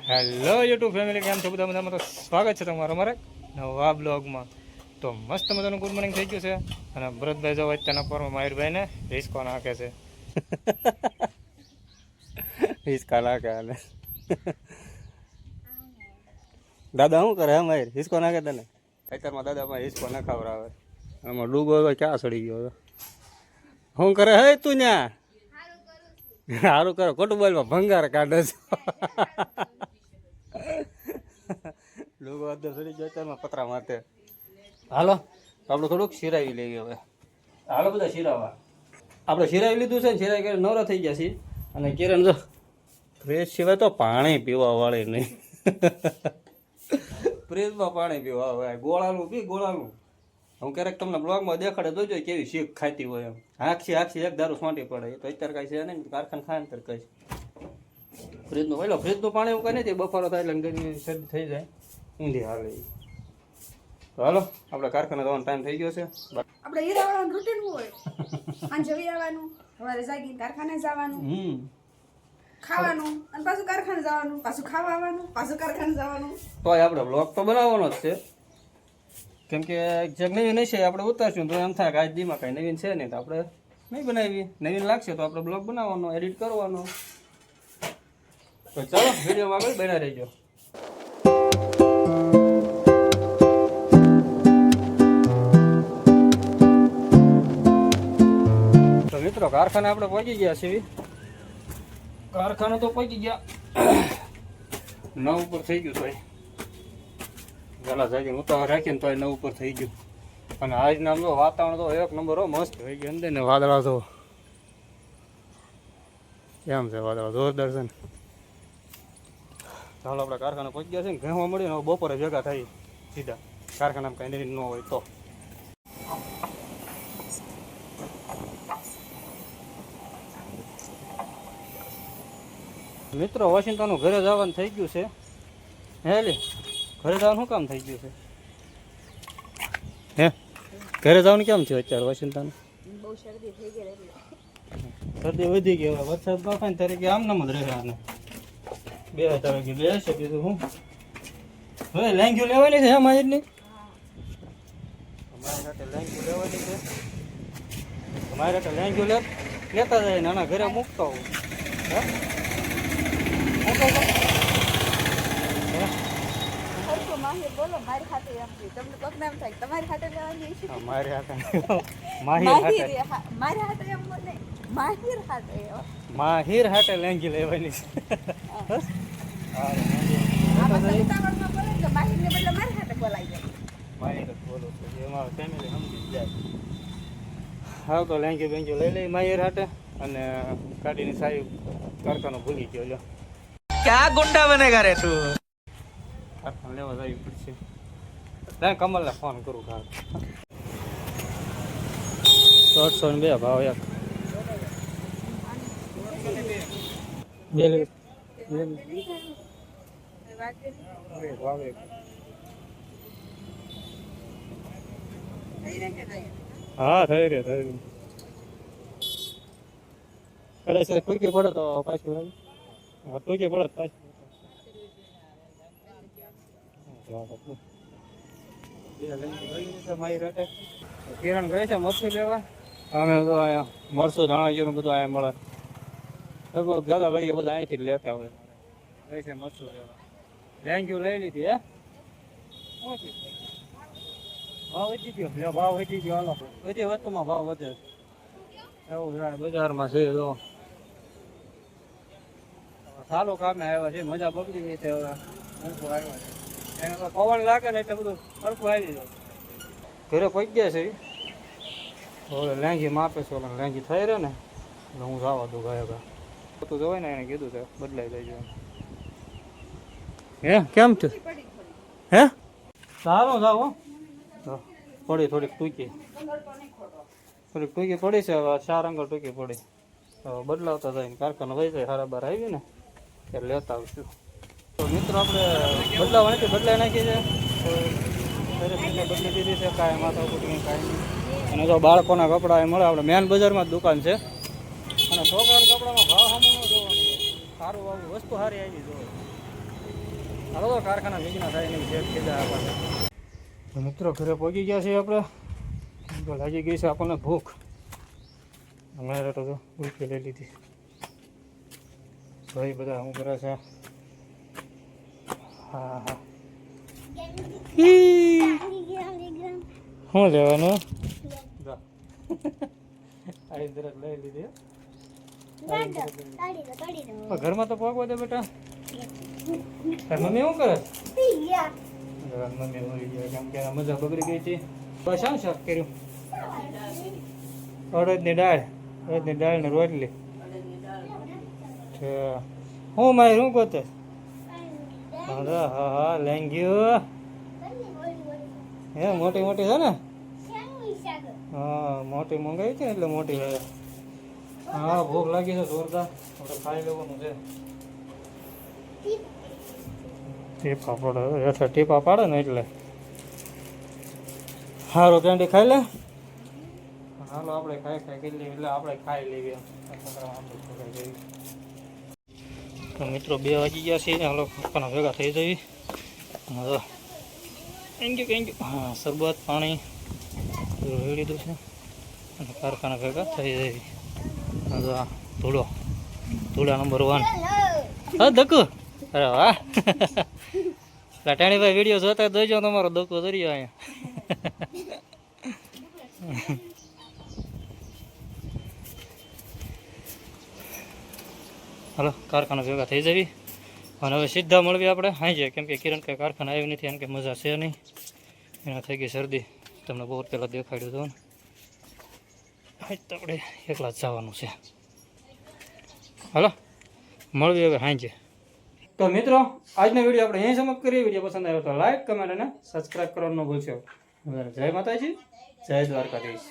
Hello YouTube family, કેમ છો બધા? મજામાં? તો સ્વાગત છે તમારું અમારે નવા બ્લોગમાં. તો મસ્ત મજાનું ગુડ મોર્નિંગ થઈ ગયું છે. અને ભરતભાઈ જો અત્યારના પરમાં માહિરભાઈને હિસકો નાખે છે. હિસકા નાખે હાલે. દાદા શું કરે? માહિર હિસકો નાખે તને અત્યારમાં? દાદામાં હિસકો ના ખવડાવે. આમાં ડૂબો હવે ક્યાં સડી ગયો હતો? શું કરે હે તું ન્યા? સારું કરો, ખોટું બોલવા ભંગાર કાઢે છે. લોકો અંદર સડી ગયા પતરા માથે. હાલો આપણે થોડુંક શિરાવી લઈએ હવે. હાલો બધા શિરાવા. આપણે શિરાવી લીધું છે ને, શિરાવી કરીને નવરા થઈ ગયા છીએ. અને કિરણ જો ફ્રેશ સિવાય તો પાણી પીવા વાળી નહીં. ફ્રીજમાં પાણી પીવા આવે. ગોળાનું પી, ગોળાનું. હું ક્યારેક તમને બ્લોગમાં દેખાડે જોજો કેવી શીખ ખાતી હોય એમ. આખી એક દારૂ છાંટી પડે. એ તો અત્યારે કાંઈ છે નહીં, કારખાને ખાય ને ત્યારે કહીશ. ફ્રીજનું બોલો, ફ્રીજનું પાણી એવું કંઈ નથી. બફારો થાય એટલે ગરમી શરદી થઈ જાય, ઊંધી હાલે. તો હાલો આપણે કારખાને જવાનો ટાઈમ થઈ ગયો છે. આપણે હીરાવાળાનું રૂટીન હોય. સાંજે આવવાનું, સવારે જાગીને કારખાને જવાનું, ખાવાનું, અને પાછું કારખાને જવાનું, પાછું ખાવા આવવાનું, પાછું કારખાને જવાનું. તોય આપણે બ્લોગ તો બનાવવાનો જ છે. કેમ કે જે નવીન હશે આપણે ઉતારશું તો એમ થાય કે આજ દીમાં કાંઈ નવીન છે નહીં, તો આપણે નહીં બનાવીએ. નવીન લાગશે તો આપણે બ્લોગ બનાવવાનો, એડિટ કરવાનો. તો ચાલો વિડીયોમાં આગળ બના રહીજો. તો મિત્રો કારખાને આપણે પહોંચી ગયા છીએ. કારખાને તો પહોંચી ગયા. 9 ઉપર થઈ ગયું. તો પેલા જાગીને ઉતાવળ રાખીને તો 9 ઉપર થઈ ગયું. અને આજના આમ તો વાતાવરણ તો એક નંબર મસ્ત થઈ ગયું. અંદર ને વાદળા તો કેમ છે? વાદળા જોરદાર છે ને. ચાલો આપણે કારખાને પહોંચી ગયા છે ને, ઘેવા મળીને બપોરે ભેગા થઈ સીધા કારખાનામાં કાંઈ ન હોય તો. મિત્રો વોશિંગ્ટનનું ઘરે જવાનું થઈ ગયું છે. હેલી ઘરે જવાનું શું કામ થઈ ગયું છે? હે ઘરે જવાનું કેમ થયું અત્યારે વોશિંગ્ટન? બહુ શરદી થઈ ગઈ. શરદી વધી ગઈ. હવે વરસાદ ન થાય ત્યારે કે આમ નામ જ રહે. આને 2 તારીખે બેસે કીધું હું હવે લેંગ્યુ લેવાની છે. એમ આજની અમારી સાથે લેંગ્યુ લેવાની છે. અમારી સાથે લેંગ્યુ લેતા જાય નાના ઘરે મૂકતા હોઉં. હે બોલો, મારી ખાતે એમ કે તમને કોકને એમ થાય તમારી ખાતે લેવાની છે. મારી હાથે મારી હાથે એમ બોલે, માહિર હાથે માહિર હાટે લેંગી લેવાની છે. આમાં સત્તાવનમાં બોલે કે માહિરને બદલે મારી હાથે બોલાઈ જાય. માહિર જ બોલો છો, એમાં ફેમિલી સમજી જાય. હા તો લેંગી બેંગી લઈ લઈ માહિર હાટે. અને ગાડીની સાહેબ કારખાનો ભૂલી ગયો. લ્યો ક્યાં ગુંડા બનેગા રે તું? કારખાને લેવા જવી પડશે. લે કમલને ફોન કરું. ઘર 802 ભાવ એક. હા થઈ રહ્યો. કદાચ ટૂંકી પડે તો પાછું ટૂંકી પડે પાછું. કિરણ ગઈ છે મરસું લેવા. અમે તો અહીંયા મરસું ધાણા જીરું બધું અહીંયા મળે. દાદા ભાઈ બધા અહીંથી લેતા હોય. ગઈ છે મરસું લેવા. લેંગ્યુ લઈ લીધી. હે ભાવ વધી ગયો. ભાવ વધી ગયો. હાલો બધી વસ્તુમાં ભાવ વધે. એવું બજારમાં છે. તો સારું કામે આવ્યા છે. મજા બગડી ગઈ છે. હવે આવ્યા છે એને તો પવન લાગે ને એટલે બધું સરખું આવી જાય. ઘરે પહોંચી ગયા છે. હવે લેંગી માપે છે. લેંગી થઈ રહે ને એટલે હું જવા દઉં. ગયા તું જવાય ને એને કીધું છે બદલાઈ જાય. હે કેમ થયું? હે સારું જાવ. પડી થોડીક ટૂંકી પડી છે. હવે 4 અંગલ ટૂંકી પડી. હવે બદલાવતા જાય. કારખાનો વહી જાય. સારા બાર આવી ને ત્યારે લેતા આવશું. તો મિત્રો આપણે બદલાવી નાખી છે. બદલી દીધી છે. કાંઈ માથા ઉપર કાંઈ નહીં. અને જો બાળકોના કપડાં મળે. આપણે મેન બજારમાં જ દુકાન છે. અને છોકરાના કપડામાં ભાવ સામે ન જોવાનું. સારું આવું વસ્તુ સારી આવી જોઈએ. હાલો તો કારખાના વીજના થાય એની સેટ થઈ જાય આપણને. મિત્રો ઘરે પહોંચી ગયા છીએ આપણે. તો લાગી ગઈ છે આપણને ભૂખ. હમણાં તો ઉલટી લઈ લીધી. ભાઈ બધા શું કરે છે? હા હા શું લેવાનું? આવી તરત લઈ લીધી. ઘરમાં તો પગવા દે બેટા. મમ્મી શું કરે? મમ્મી હોઈ ગયા કેમ કે મજા બગડી ગઈ હતી. બસ શામ શાક કર્યું? અડદની દાળ ને રોટલી. હું મારી શું ગોતે? હા હા લેંગ્યું હે મોટી મોટી છે ને? હા મોટી મંગાવી હતી ને એટલે મોટી લાગે. હા ભૂખ લાગી છે જોરદાર. આપણે ખાઈ લેવાનું છે. ટીપા પડે હેઠળ ટીપા પાડે ને એટલે સારું કેન્ડી ખાઈ લે. હાલો આપણે ખાઈ કરી લઈએ એટલે આપણે ખાઈ લેવી એમ. તો મિત્રો 2 વાગી ગયા છે. હાલો પપ્પાના ભેગા થઈ જવી. હા થેન્ક યુ. હા શરબત પાણી રેડી દીધું છે અને કારખાના ભેગા થઈ જવી. હા ધૂળા નંબર 1. હા દકુ. અરે વાહ લાટાણીભાઈ વિડીયો જોતા જોઈજો તમારો દકુ દરિયો અહીંયા. હાલો કારખાના ભેગા થઈ જવી અને હવે સીધા મળવી આપણે હાંજે. કેમ કે કિરણ કંઈ કારખાના આવી નથી એમ કે મજા છે નહીં. એના થઈ ગઈ શરદી. તમને બહુ પહેલાં દેખાડ્યું હતું ને. તો આપણે એકલા જ જવાનું છે. હાલો મળવી હવે હાંજે. તો મિત્રો આજનો વિડીયો આપણે અહીં સમાપ્ત કરીએ. વિડીયો પસંદ આવ્યો તો લાઈક કમેન્ટ અને સબસ્ક્રાઈબ કરવાનું ન ભૂલશો. જય માતાજી, જય દ્વારકાધીશ.